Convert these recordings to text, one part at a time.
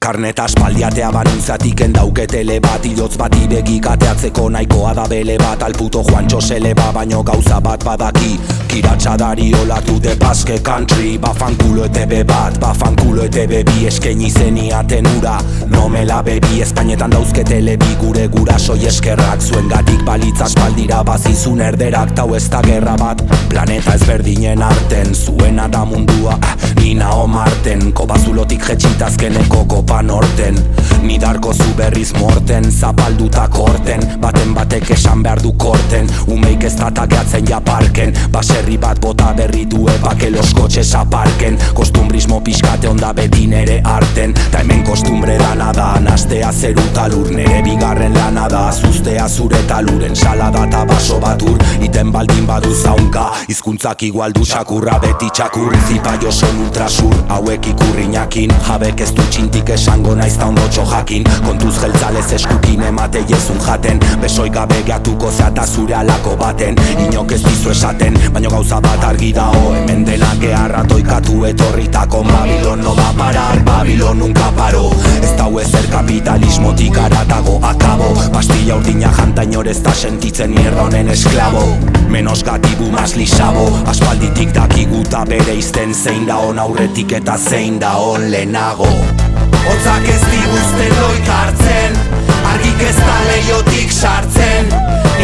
Karneta espaldiatea banuntzatik endauketele bat, ilotz bat ibegik ateatzeko nahikoa da bele bat. Alputo Juancho seleba baino gauza bat badaki, kiratxadari olatu de Basque Country. Bafankulo ETB bat, bafankulo ETB bi, eskaini zeniaten ura, no me la bebi. Espainetan dauzketele bi gure gurasoi eskerrak, zuengatik balitza espaldira bazizun erderak. Tau ez da gerra bat, planeta ezberdinen arten, zuena da mundua, ni nao marten. Kobazulotik jetxitazkeneko kopan orten, ni darko zu berriz morten, zapalduta korten, baten batek esan behar du korten. Umeik ez datakeatzen ja parken, baserri bat bota berri du epake los kotxes aparken. Kostumbrismo pixkate onda beti nere arten, ta hemen kostumbre dana da, nastea zeru talur. Nere bigarren lana da, azuztea zure taluren salada eta baso batur, iten baldin badu zaunka. Hizkuntzak igual du sakurra beti txakur, zipaio son ultrasur, hauek ikurriñakin. Jabek ez du txintik esango naiz ta ondotxo jakin, kontuz jeltzalez eskukin emate jezun jaten. Besoi gabe geatuko zeata zure alako baten, inok ez dizu esaten, baino gauza bat argi dao, hemen denak eharratoikatu etorritako. Babilon no va parar, Babilon nunca paró. Ez dau ezer kapitalismotik aratago, akabo. Pastilla urdina janta inorez da sentitzen mierda honen esklabo. Menos gatibu mas lisabo, aspalditik dakiguta bere izten zein da on aurretik eta zein da on lehenago. Hotzak ez diguzten loik hartzen, argik ez da leiotik sartzen.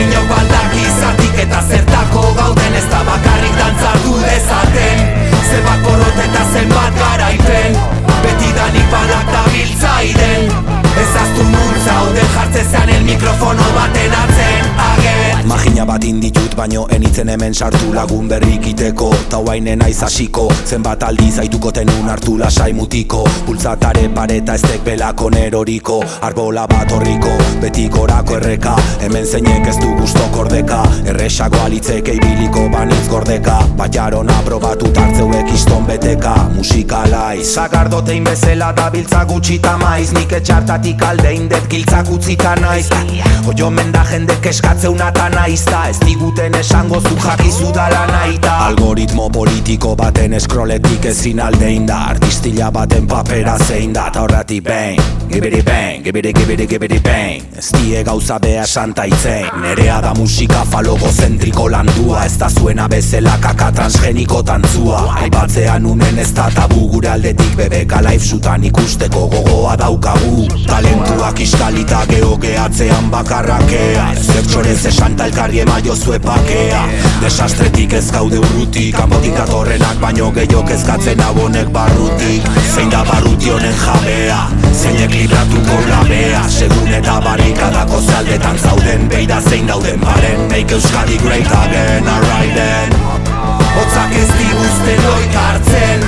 Inok baldak izatik eta zertako gauden, ez da bakarrik dantzatu dezaten. Zenbat porrot eta zenbat garaipen, beti danik balak da biltzaiden. Ez aztu nuntza hauden jartzezean el mikrofono baten atzen agen. Magina bat inditut baino enitzen hemen sartu lagun berrik iteko, ta huainen naiz hasiko, zenbat aldiz aitukoten hartu lasai mutiko. Pultzatare pareta estek belako neroriko, arbola bat horriko, beti gorako erreka. Hemen zeinek ez du gusto kordeka, erresago alitzeke ibiliko banitz gordeka. Baiaron aprobatut hartzeuek iston beteka, musikalai zagardotein bezala da biltza gutxita maiz, nik etxartatik aldein det giltzak utzita naiz. Oio menda jendek eskatzeuna ta naizta, ez diguten esango zu jakizu dala naita. Algoritmo politiko baten eskroletik ezin aldein da, artistila baten papera zein da, ta horrati bang, gibiri bang, gibiri bang. Ez die gauza beha santa itzein, nerea da musika falogozentriko landua, ez da zuena bezala kaka transgeniko tantzua. Aipatzean unen ez da tabu, gure aldetik bebeka live zutan ikusteko gogoa daukagu. Talentuak iskalita geogeatzean bakarrakea, zertxorez esan talkarri emaio zuepakea. Desastretik ez gaude urrutik, kanpotik datorrenak baino gehiok ezkatzen abonek barrutik. Zein da barruti honen jabea, zeinek libratuko labea, segun eta barrikadako zaldetan zauden, beida zein dauden baren. Make Euskadi great again, alright then. Hotzak ez diguzten loik hartzen,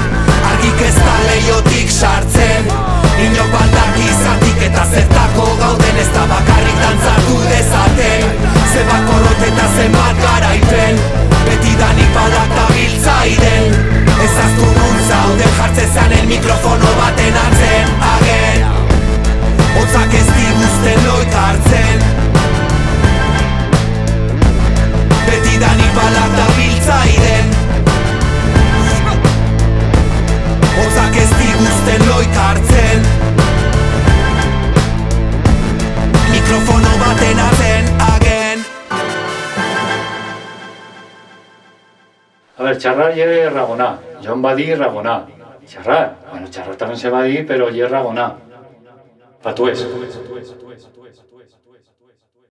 argik ez da leiotik sartzen. Inok baldak izatik eta zertako gauden, ez da bakarrik dantzatu dezaten. Zenbat porrot eta zenbat garaipen, beti danik balak da biltzaiden. Ez aztu nuntza hauden jartzezean el mikrofono baten atzen agen. Hotzak ez diguzten loik hartzen, beti danik balak da biltzaiden. Hotzak ez diguzten loik hartzen, mikrofono baten atzen agen. A ver, charrar ye ragoná, John Badi ragoná. Charrar, bueno, charrar también se va a ir, pero ye ragoná. Patués.